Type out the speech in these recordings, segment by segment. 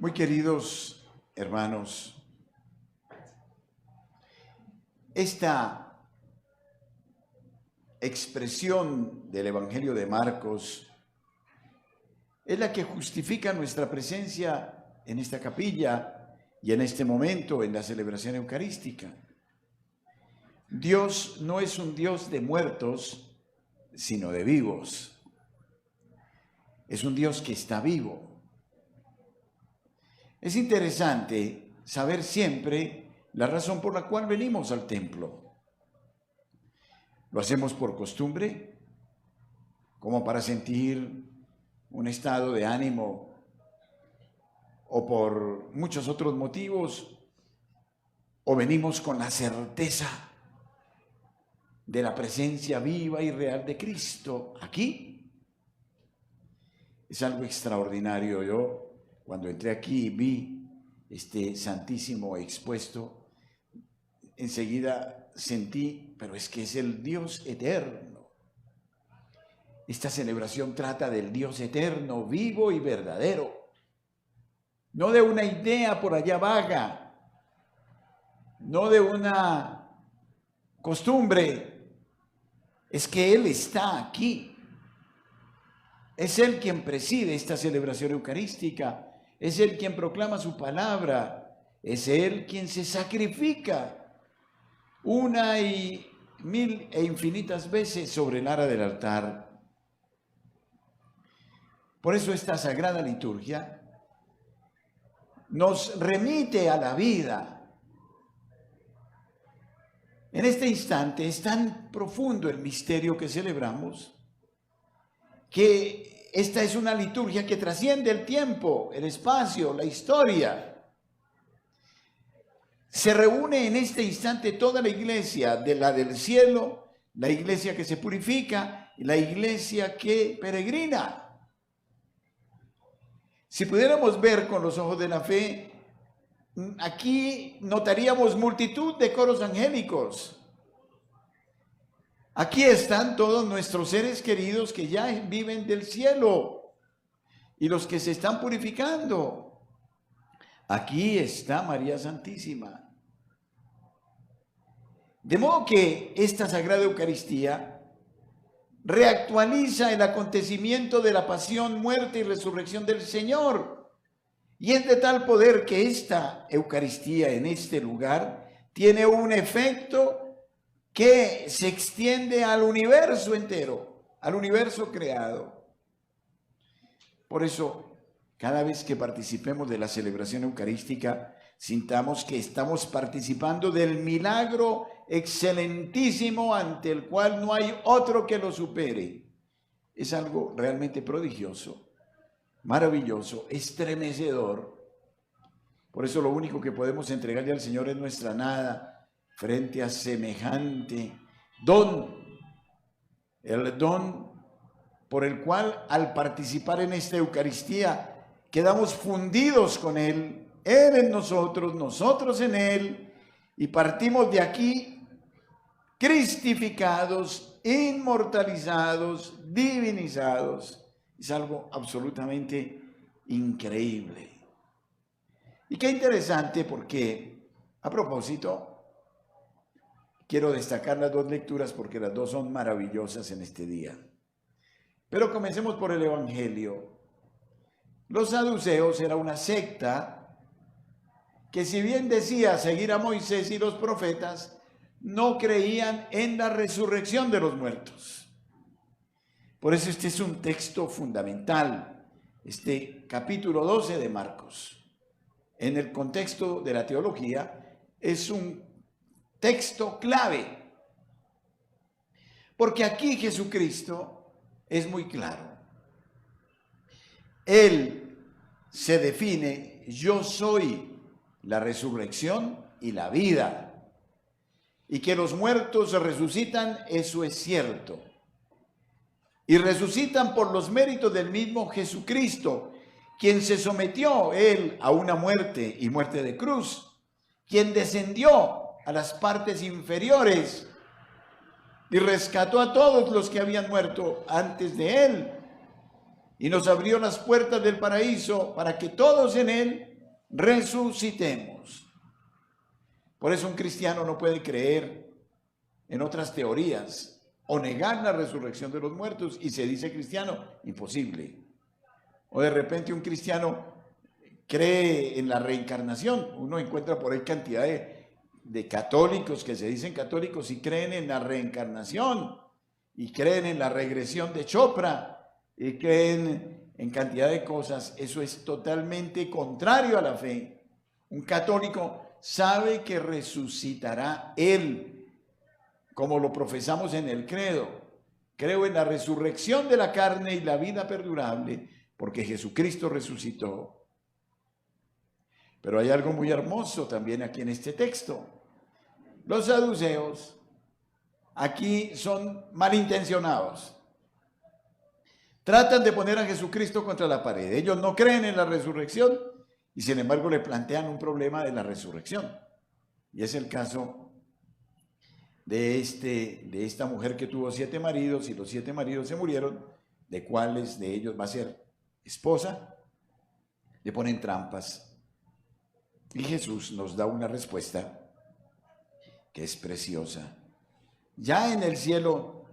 Muy queridos hermanos, esta expresión del Evangelio de Marcos es la que justifica nuestra presencia en esta capilla y en este momento en la celebración eucarística. Dios no es un Dios de muertos, sino de vivos. Es un Dios que está vivo. Es interesante saber siempre la razón por la cual venimos al templo. ¿Lo hacemos por costumbre? ¿Como para sentir un estado de ánimo? ¿O por muchos otros motivos? ¿O venimos con la certeza de la presencia viva y real de Cristo aquí? Es algo extraordinario. Yo, cuando entré aquí y vi este Santísimo expuesto, enseguida sentí, pero es que es el Dios eterno. Esta celebración trata del Dios eterno, vivo y verdadero. No de una idea por allá vaga, no de una costumbre. Es que Él está aquí. Es Él quien preside esta celebración eucarística. Es Él quien proclama su palabra. Es Él quien se sacrifica una y mil e infinitas veces sobre el ara del altar. Por eso esta sagrada liturgia nos remite a la vida. En este instante es tan profundo el misterio que celebramos que esta es una liturgia que trasciende el tiempo, el espacio, la historia. Se reúne en este instante toda la iglesia, de la del cielo, la iglesia que se purifica y la iglesia que peregrina. Si pudiéramos ver con los ojos de la fe, aquí notaríamos multitud de coros angélicos. Aquí están todos nuestros seres queridos que ya viven del cielo y los que se están purificando. Aquí está María Santísima. De modo que esta Sagrada Eucaristía reactualiza el acontecimiento de la pasión, muerte y resurrección del Señor. Y es de tal poder que esta Eucaristía en este lugar tiene un efecto que se extiende al universo entero, al universo creado. Por eso, cada vez que participemos de la celebración eucarística, sintamos que estamos participando del milagro excelentísimo ante el cual no hay otro que lo supere. Es algo realmente prodigioso, maravilloso, estremecedor. Por eso lo único que podemos entregarle al Señor es nuestra nada frente a semejante don, el don por el cual al participar en esta Eucaristía quedamos fundidos con Él, Él en nosotros, nosotros en Él, y partimos de aquí cristificados, inmortalizados, divinizados. Es algo absolutamente increíble. Y qué interesante porque, a propósito, quiero destacar las dos lecturas porque las dos son maravillosas en este día. Pero comencemos por el Evangelio. Los saduceos era una secta que, si bien decía seguir a Moisés y los profetas, no creían en la resurrección de los muertos. Por eso este es un texto fundamental, este capítulo 12 de Marcos. En el contexto de la teología es un texto clave, porque aquí Jesucristo es muy claro. Él se define: yo soy la resurrección y la vida, y que los muertos resucitan, eso es cierto, y resucitan por los méritos del mismo Jesucristo, quien se sometió él a una muerte y muerte de cruz, quien descendió a las partes inferiores y rescató a todos los que habían muerto antes de él. y nos abrió las puertas del paraíso para que todos en él resucitemos. Por eso un cristiano no puede creer en otras teorías o negar la resurrección de los muertos y se dice cristiano, imposible. O de repente un cristiano cree en la reencarnación. Uno encuentra por ahí cantidad de católicos que se dicen católicos y creen en la reencarnación y creen en la regresión de Chopra y creen en cantidad de cosas. Eso es totalmente contrario a la fe. Un católico sabe que resucitará él, como lo profesamos en el credo. Creo en la resurrección de la carne y la vida perdurable, porque Jesucristo resucitó. Pero hay algo muy hermoso también aquí en este texto. Los saduceos aquí son malintencionados. Tratan de poner a Jesucristo contra la pared. Ellos no creen en la resurrección y sin embargo le plantean un problema de la resurrección. Y es el caso de esta mujer que tuvo 7 maridos y los 7 maridos se murieron. ¿De cuáles de ellos va a ser esposa? Le ponen trampas. Y Jesús nos da una respuesta que es preciosa. Ya en el cielo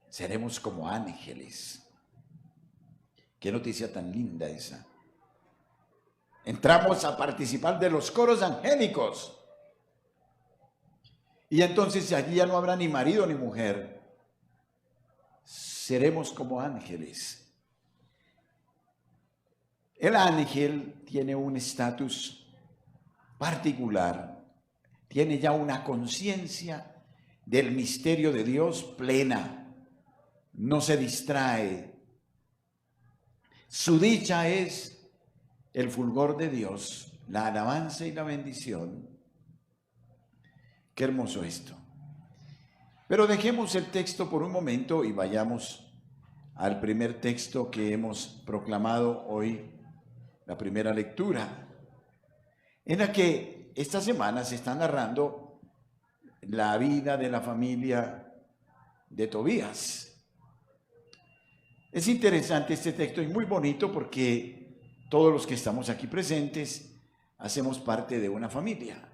seremos como ángeles. Qué noticia tan linda esa. Entramos a participar de los coros angélicos. Y entonces allí ya no habrá ni marido ni mujer. Seremos como ángeles. El ángel tiene un estatus particular, tiene ya una conciencia del misterio de Dios plena, no se distrae. Su dicha es el fulgor de Dios, la alabanza y la bendición. Qué hermoso esto. Pero dejemos el texto por un momento y vayamos al primer texto que hemos proclamado hoy, la primera lectura, en la que esta semana se está narrando la vida de la familia de Tobías. Es interesante este texto y muy bonito porque todos los que estamos aquí presentes hacemos parte de una familia.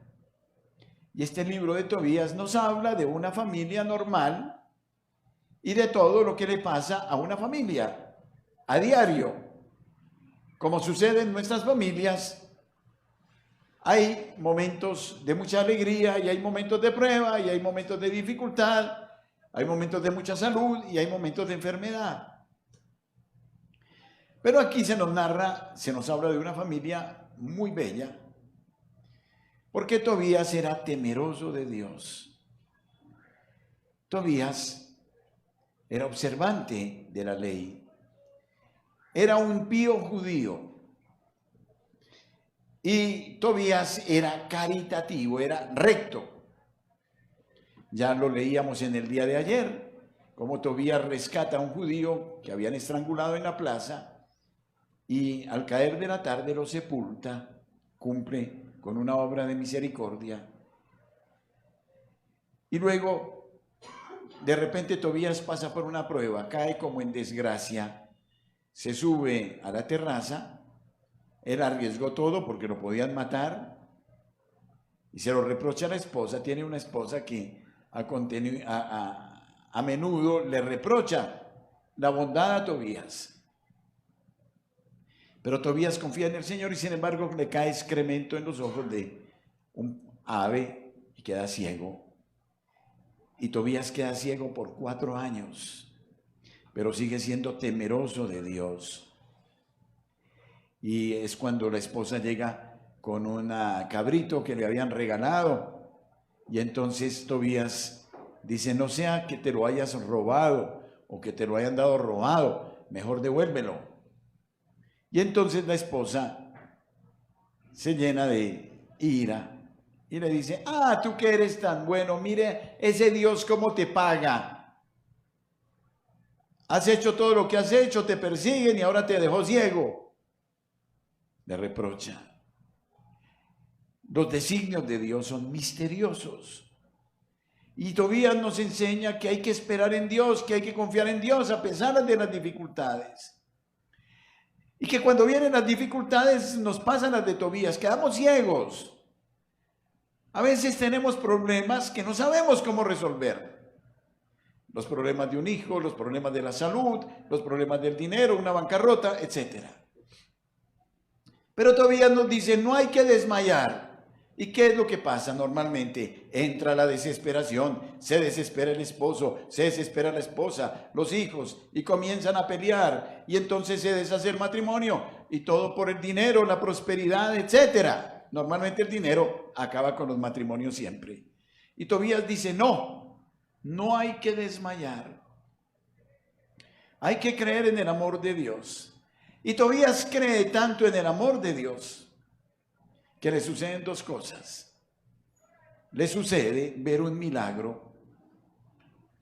Y este libro de Tobías nos habla de una familia normal y de todo lo que le pasa a una familia a diario. Como sucede en nuestras familias, hay momentos de mucha alegría y hay momentos de prueba y hay momentos de dificultad, hay momentos de mucha salud y hay momentos de enfermedad. Pero aquí se nos narra, se nos habla de una familia muy bella, porque Tobías era temeroso de Dios. Tobías era observante de la ley. Era un pío judío y Tobías era caritativo, era recto. Ya lo leíamos en el día de ayer, cómo Tobías rescata a un judío que habían estrangulado en la plaza y al caer de la tarde lo sepulta, cumple con una obra de misericordia. Y luego, de repente Tobías pasa por una prueba, cae como en desgracia. Se sube a la terraza, él arriesgó todo porque lo podían matar y se lo reprocha a la esposa. Tiene una esposa que a menudo le reprocha la bondad a Tobías. Pero Tobías confía en el Señor y sin embargo le cae excremento en los ojos de un ave y queda ciego. Y Tobías queda ciego por 4 años. Pero sigue siendo temeroso de Dios. Y es cuando la esposa llega con un cabrito que le habían regalado. Y entonces Tobías dice, no sea que te lo hayas robado o que te lo hayan dado robado, mejor devuélvelo. Y entonces la esposa se llena de ira y le dice, tú que eres tan bueno, mire ese Dios cómo te paga. Has hecho todo lo que has hecho, te persiguen y ahora te dejó ciego. Le reprocha. Los designios de Dios son misteriosos. Y Tobías nos enseña que hay que esperar en Dios, que hay que confiar en Dios a pesar de las dificultades. Y que cuando vienen las dificultades nos pasan las de Tobías, quedamos ciegos. A veces tenemos problemas que no sabemos cómo resolver. Los problemas de un hijo, los problemas de la salud, los problemas del dinero, una bancarrota, etc. Pero Tobías nos dice, no hay que desmayar. ¿Y qué es lo que pasa normalmente? Entra la desesperación, se desespera el esposo, se desespera la esposa, los hijos, y comienzan a pelear, y entonces se deshace el matrimonio, y todo por el dinero, la prosperidad, etc. Normalmente el dinero acaba con los matrimonios siempre. Y Tobías dice, no hay que desmayar. Hay que creer en el amor de Dios. Y Tobías cree tanto en el amor de Dios que le suceden dos cosas. Le sucede ver un milagro.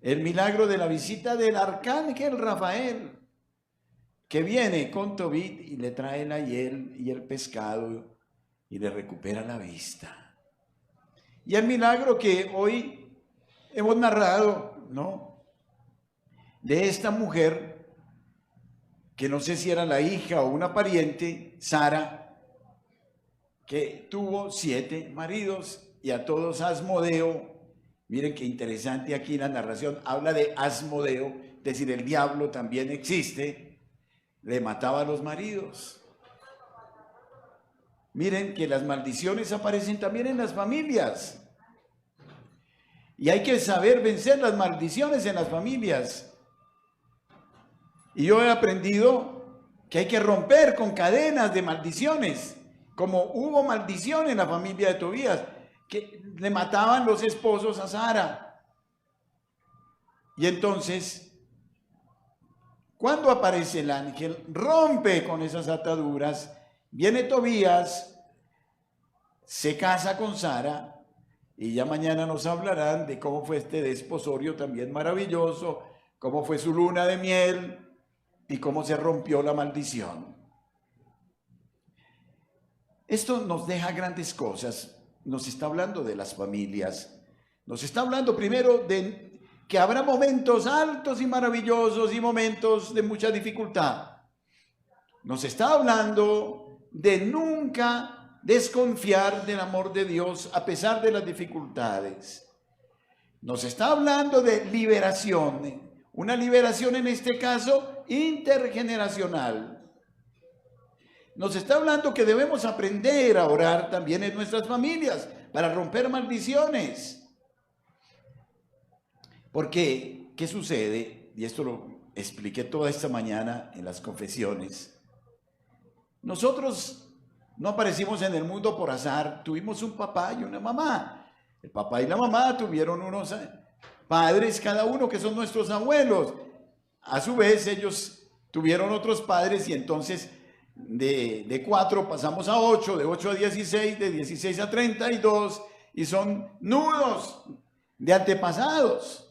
El milagro de la visita del arcángel Rafael, que viene con Tobit y le trae la hiel y el pescado y le recupera la vista. Y el milagro que hoy hemos narrado, ¿no? De esta mujer, que no sé si era la hija o una pariente, Sara, que tuvo 7 maridos y a todos Asmodeo. Miren qué interesante aquí la narración, habla de Asmodeo, es decir, el diablo también existe, le mataba a los maridos. Miren que las maldiciones aparecen también en las familias. Y hay que saber vencer las maldiciones en las familias. Y yo he aprendido que hay que romper con cadenas de maldiciones. Como hubo maldición en la familia de Tobías, que le mataban los esposos a Sara. Y entonces, cuando aparece el ángel, rompe con esas ataduras, viene Tobías, se casa con Sara, y ya mañana nos hablarán de cómo fue este desposorio también maravilloso, cómo fue su luna de miel, y cómo se rompió la maldición. Esto nos deja grandes cosas, nos está hablando de las familias, nos está hablando primero de que habrá momentos altos y maravillosos y momentos de mucha dificultad. Nos está hablando de nunca desconfiar del amor de Dios a pesar de las dificultades. Nos está hablando de liberación, una liberación en este caso intergeneracional. Nos está hablando que debemos aprender a orar también en nuestras familias para romper maldiciones. Porque, ¿qué sucede? Y esto lo expliqué toda esta mañana en las confesiones. Nosotros no aparecimos en el mundo por azar, tuvimos un papá y una mamá. El papá y la mamá tuvieron unos padres, cada uno, que son nuestros abuelos. A su vez, ellos tuvieron otros padres y entonces de 4 pasamos a 8, de 8 a 16, de 16 a 32, y son nudos de antepasados.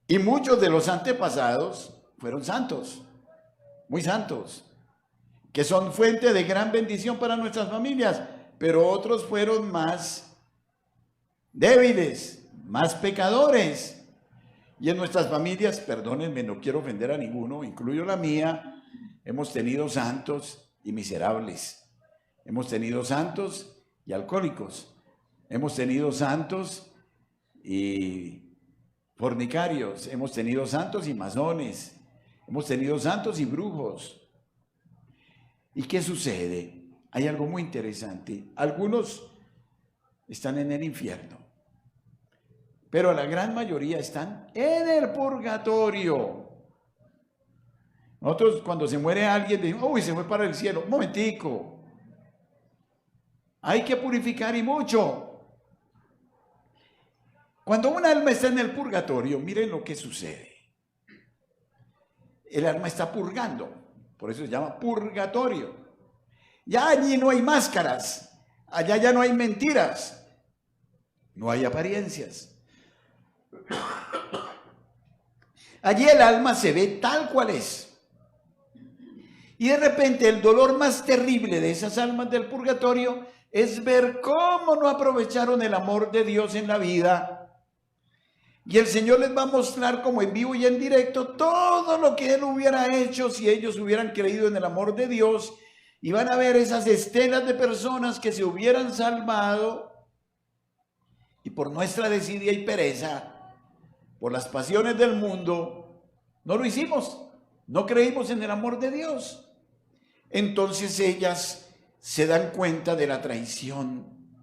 Y muchos de los antepasados fueron santos, muy santos, que son fuente de gran bendición para nuestras familias, pero otros fueron más débiles, más pecadores. Y en nuestras familias, perdónenme, no quiero ofender a ninguno, incluyo la mía, hemos tenido santos y miserables, hemos tenido santos y alcohólicos, hemos tenido santos y fornicarios, hemos tenido santos y masones, hemos tenido santos y brujos. ¿Y qué sucede? Hay algo muy interesante. Algunos están en el infierno, pero la gran mayoría están en el purgatorio. Nosotros cuando se muere alguien decimos, uy, se fue para el cielo. Un momentico. Hay que purificar y mucho. Cuando un alma está en el purgatorio, miren lo que sucede. El alma está purgando, por eso se llama purgatorio. Ya allí no hay máscaras, allá ya no hay mentiras, no hay apariencias. Allí el alma se ve tal cual es. Y de repente el dolor más terrible de esas almas del purgatorio es ver cómo no aprovecharon el amor de Dios en la vida, Y el Señor les va a mostrar como en vivo y en directo todo lo que Él hubiera hecho si ellos hubieran creído en el amor de Dios. Y van a ver esas estelas de personas que se hubieran salvado y por nuestra desidia y pereza, por las pasiones del mundo, no lo hicimos. No creímos en el amor de Dios. Entonces ellas se dan cuenta de la traición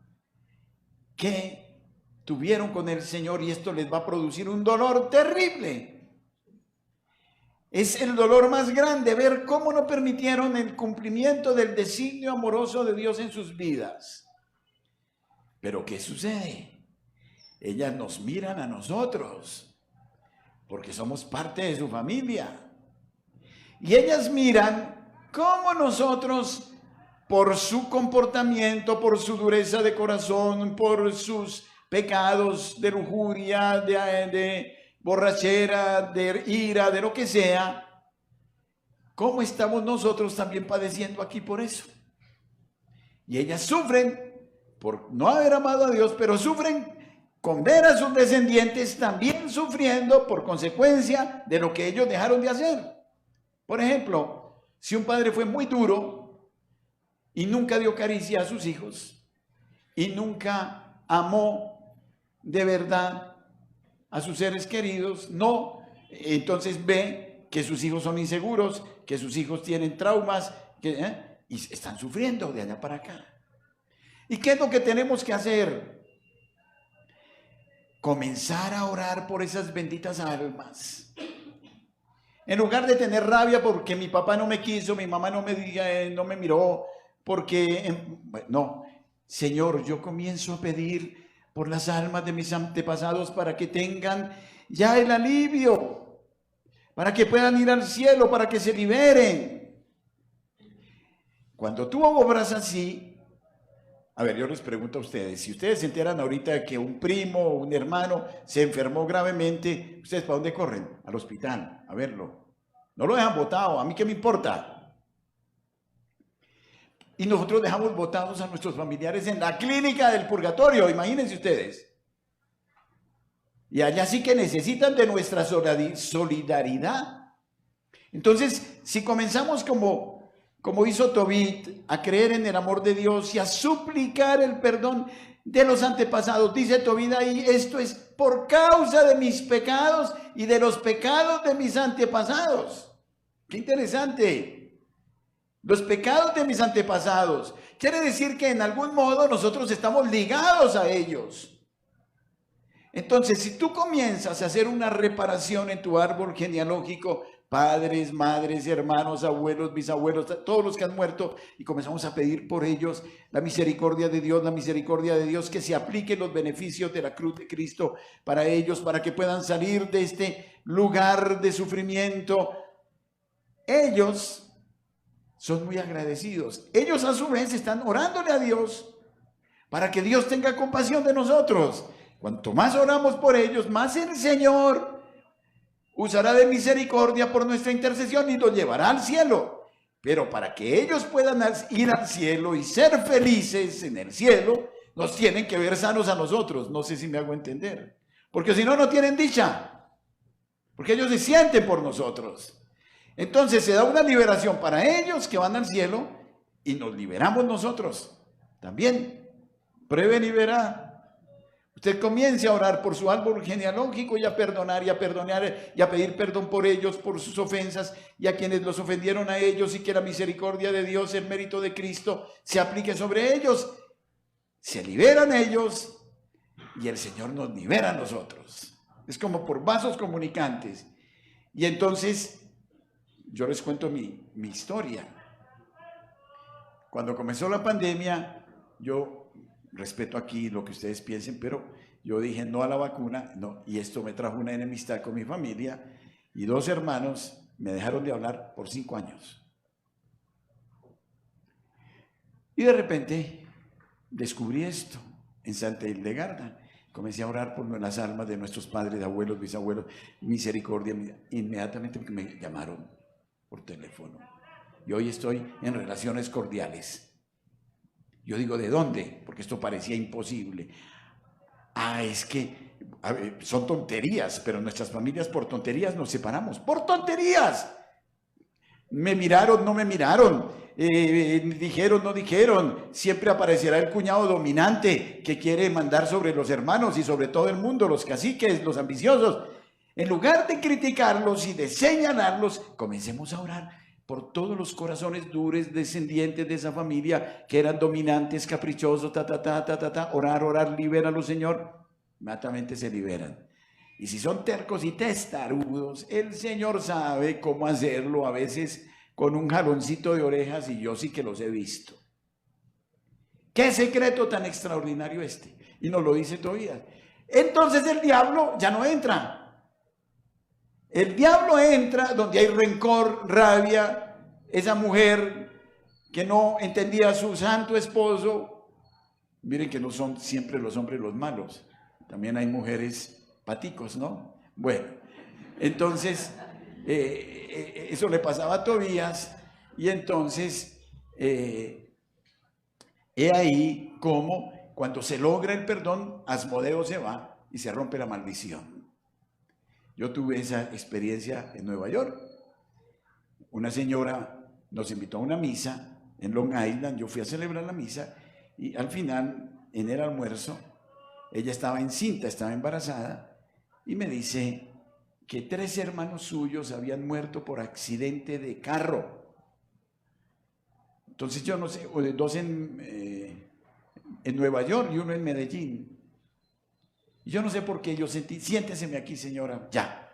que tuvieron con el Señor y esto les va a producir un dolor terrible. Es el dolor más grande ver cómo no permitieron el cumplimiento del designio amoroso de Dios en sus vidas. Pero ¿qué sucede? Ellas nos miran a nosotros porque somos parte de su familia. Y ellas miran cómo nosotros, por su comportamiento, por su dureza de corazón, por sus pecados de lujuria, de borrachera, de ira, de lo que sea, ¿cómo estamos nosotros también padeciendo aquí por eso? Y ellas sufren por no haber amado a Dios, pero sufren con ver a sus descendientes también sufriendo por consecuencia de lo que ellos dejaron de hacer. Por ejemplo, si un padre fue muy duro y nunca dio caricia a sus hijos y nunca amó de verdad a sus seres queridos, no, entonces ve que sus hijos son inseguros, que sus hijos tienen traumas, y están sufriendo de allá para acá. ¿Y qué es lo que tenemos que hacer? Comenzar a orar por esas benditas almas. En lugar de tener rabia porque mi papá no me quiso, mi mamá no me miró, porque no, Señor, yo comienzo a pedir por las almas de mis antepasados para que tengan ya el alivio, para que puedan ir al cielo, para que se liberen. Cuando tú obras así, a ver, yo les pregunto a ustedes, si ustedes se enteran ahorita que un primo o un hermano se enfermó gravemente, ¿ustedes para dónde corren? Al hospital, a verlo. No lo dejan botado, ¿a mí qué me importa? Y nosotros dejamos botados a nuestros familiares en la clínica del purgatorio, imagínense ustedes. Y allá sí que necesitan de nuestra solidaridad. Entonces, si comenzamos como hizo Tobit, a creer en el amor de Dios y a suplicar el perdón de los antepasados, dice Tobit ahí, esto es por causa de mis pecados y de los pecados de mis antepasados. Qué interesante. Los pecados de mis antepasados. Quiere decir que en algún modo nosotros estamos ligados a ellos. Entonces, si tú comienzas a hacer una reparación en tu árbol genealógico, padres, madres, hermanos, abuelos, bisabuelos, todos los que han muerto, y comenzamos a pedir por ellos la misericordia de Dios, que se apliquen los beneficios de la cruz de Cristo para ellos, para que puedan salir de este lugar de sufrimiento. Ellos son muy agradecidos. Ellos a su vez están orándole a Dios para que Dios tenga compasión de nosotros. Cuanto más oramos por ellos, más el Señor usará de misericordia por nuestra intercesión y los llevará al cielo. Pero para que ellos puedan ir al cielo y ser felices en el cielo, nos tienen que ver sanos a nosotros. No sé si me hago entender. Porque si no, no tienen dicha. Porque ellos se sienten por nosotros. Entonces se da una liberación para ellos que van al cielo y nos liberamos nosotros también. Prueben y verá. Usted comience a orar por su árbol genealógico y a perdonar y a pedir perdón por ellos, por sus ofensas y a quienes los ofendieron a ellos, y que la misericordia de Dios, el mérito de Cristo se aplique sobre ellos. Se liberan ellos y el Señor nos libera a nosotros. Es como por vasos comunicantes. Y entonces yo les cuento mi historia. Cuando comenzó la pandemia, yo respeto aquí lo que ustedes piensen, pero yo dije no a la vacuna, no, y esto me trajo una enemistad con mi familia, y 2 hermanos me dejaron de hablar por 5 años. Y de repente descubrí esto en Santa Hildegarda. Comencé a orar por las almas de nuestros padres, abuelos, bisabuelos, misericordia. Inmediatamente me llamaron por teléfono. Y hoy estoy en relaciones cordiales. Yo digo, ¿de dónde? Porque esto parecía imposible. Es que son tonterías, pero nuestras familias por tonterías nos separamos. ¡Por tonterías! Me miraron, no me miraron, dijeron, no dijeron. Siempre aparecerá el cuñado dominante que quiere mandar sobre los hermanos y sobre todo el mundo, los caciques, los ambiciosos. En lugar de criticarlos y de señalarlos, comencemos a orar por todos los corazones duros, descendientes de esa familia que eran dominantes, caprichosos, orar, libéralos, Señor. Inmediatamente se liberan. Y si son tercos y testarudos, el Señor sabe cómo hacerlo, a veces con un jaloncito de orejas, y yo sí que los he visto. ¿Qué secreto tan extraordinario este? Y nos lo dice todavía. Entonces el diablo ya no entra. El diablo entra donde hay rencor, rabia, esa mujer que no entendía a su santo esposo. Miren que no son siempre los hombres los malos, también hay mujeres paticos, ¿no? Bueno, entonces eso le pasaba a Tobías, y entonces he ahí como cuando se logra el perdón, Asmodeo se va y se rompe la maldición. Yo tuve esa experiencia en Nueva York. Una señora nos invitó a una misa en Long Island, yo fui a celebrar la misa, y al final, en el almuerzo, ella estaba encinta, estaba embarazada, y me dice que 3 hermanos suyos habían muerto por accidente de carro. Entonces yo no sé, 2 en Nueva York y 1 en Medellín. Y yo no sé por qué yo sentí, siénteseme aquí, señora, ya.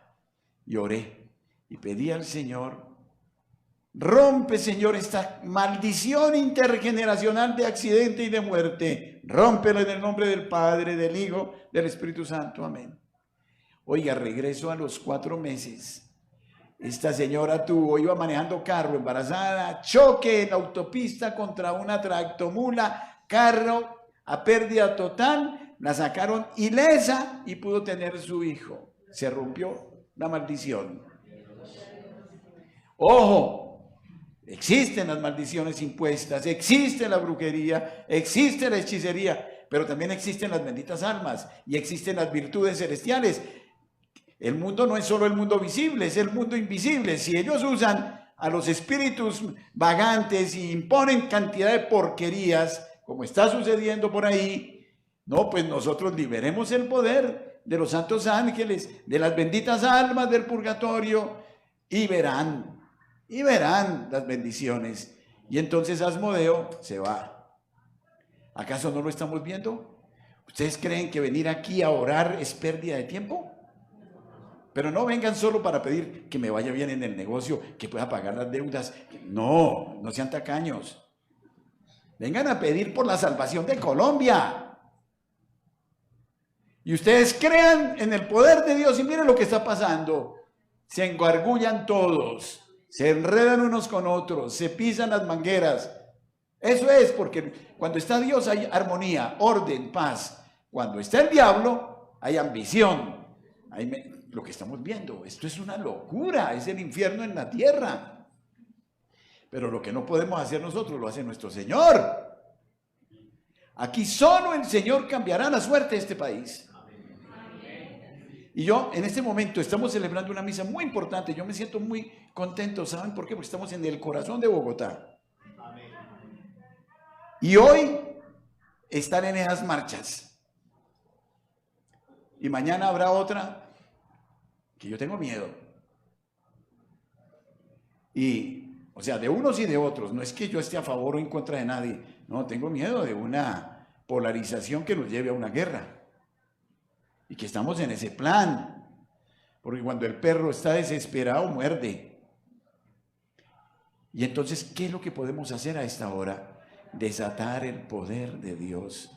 Y oré y pedí al Señor, rompe, Señor, esta maldición intergeneracional de accidente y de muerte. Rómpela en el nombre del Padre, del Hijo, del Espíritu Santo. Amén. Oiga, regreso a los 4 meses. Esta señora iba manejando carro, embarazada, choque en la autopista contra una tractomula, carro a pérdida total. La sacaron ilesa y pudo tener su hijo. Se rompió la maldición. Ojo, existen las maldiciones impuestas, existe la brujería, existe la hechicería, pero también existen las benditas almas y existen las virtudes celestiales. El mundo no es solo el mundo visible, es el mundo invisible. Si ellos usan a los espíritus vagantes y imponen cantidad de porquerías, como está sucediendo por ahí, no, pues nosotros liberemos el poder de los santos ángeles, de las benditas almas del purgatorio, y verán las bendiciones. Y entonces Asmodeo se va. ¿Acaso no lo estamos viendo? ¿Ustedes creen que venir aquí a orar es pérdida de tiempo? Pero no vengan solo para pedir que me vaya bien en el negocio, que pueda pagar las deudas. No, no sean tacaños. Vengan a pedir por la salvación de Colombia. Y ustedes crean en el poder de Dios y miren lo que está pasando. Se engargullan todos, se enredan unos con otros, se pisan las mangueras. Eso es porque cuando está Dios hay armonía, orden, paz. Cuando está el diablo hay ambición. Lo que estamos viendo, esto es una locura, es el infierno en la tierra. Pero lo que no podemos hacer nosotros lo hace nuestro Señor. Aquí solo el Señor cambiará la suerte de este país. Y yo, en este momento, estamos celebrando una misa muy importante. Yo me siento muy contento. ¿Saben por qué? Porque estamos en el corazón de Bogotá. Y hoy están en esas marchas. Y mañana habrá otra que yo tengo miedo. Y, o sea, de unos y de otros. No es que yo esté a favor o en contra de nadie. No, tengo miedo de una polarización que nos lleve a una guerra. Y que estamos en ese plan, porque cuando el perro está desesperado, muerde. Y entonces, ¿qué es lo que podemos hacer a esta hora? Desatar el poder de Dios,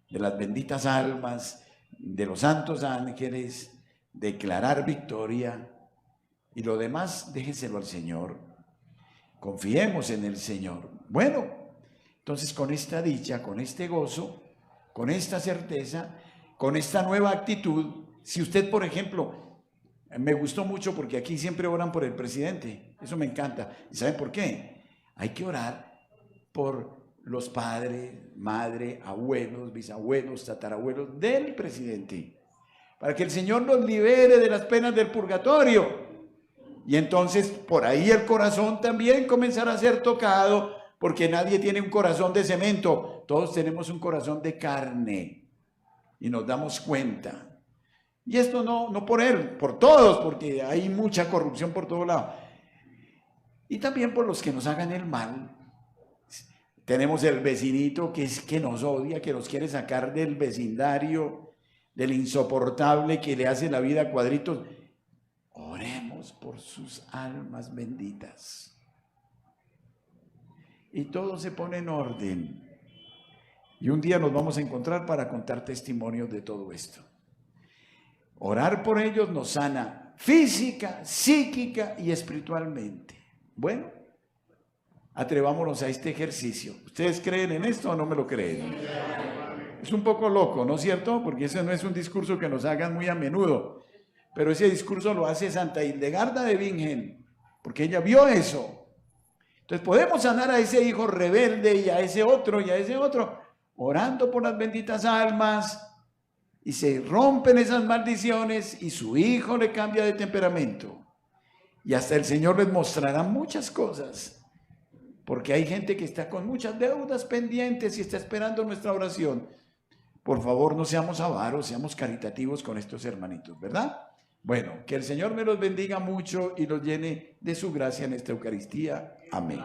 de las benditas almas, de los santos ángeles, declarar victoria, y lo demás déjeselo al Señor. Confiemos en el Señor. Bueno, entonces con esta dicha, con este gozo, con esta certeza, con esta nueva actitud, si usted, por ejemplo, me gustó mucho porque aquí siempre oran por el presidente, eso me encanta. ¿Y saben por qué? Hay que orar por los padres, madre, abuelos, bisabuelos, tatarabuelos del presidente, para que el Señor nos libere de las penas del purgatorio. Y entonces por ahí el corazón también comenzará a ser tocado, porque nadie tiene un corazón de cemento, todos tenemos un corazón de carne y nos damos cuenta. Y esto no por él, por todos, porque hay mucha corrupción por todos lados. Y también por los que nos hagan el mal. Tenemos el vecinito que nos odia, que nos quiere sacar del vecindario, del insoportable, que le hace la vida a cuadritos. Oremos por sus almas benditas. Y todo se pone en orden. Y un día nos vamos a encontrar para contar testimonios de todo esto. Orar por ellos nos sana física, psíquica y espiritualmente. Bueno, atrevámonos a este ejercicio. ¿Ustedes creen en esto o no me lo creen? Es un poco loco, ¿no es cierto? Porque ese no es un discurso que nos hagan muy a menudo. Pero ese discurso lo hace Santa Hildegarda de Bingen, porque ella vio eso. Entonces podemos sanar a ese hijo rebelde y a ese otro, orando por las benditas almas, y se rompen esas maldiciones y su hijo le cambia de temperamento. Y hasta el Señor les mostrará muchas cosas, porque hay gente que está con muchas deudas pendientes y está esperando nuestra oración. Por favor, no seamos avaros, seamos caritativos con estos hermanitos, ¿verdad? Bueno, que el Señor me los bendiga mucho y los llene de su gracia en esta Eucaristía. Amén.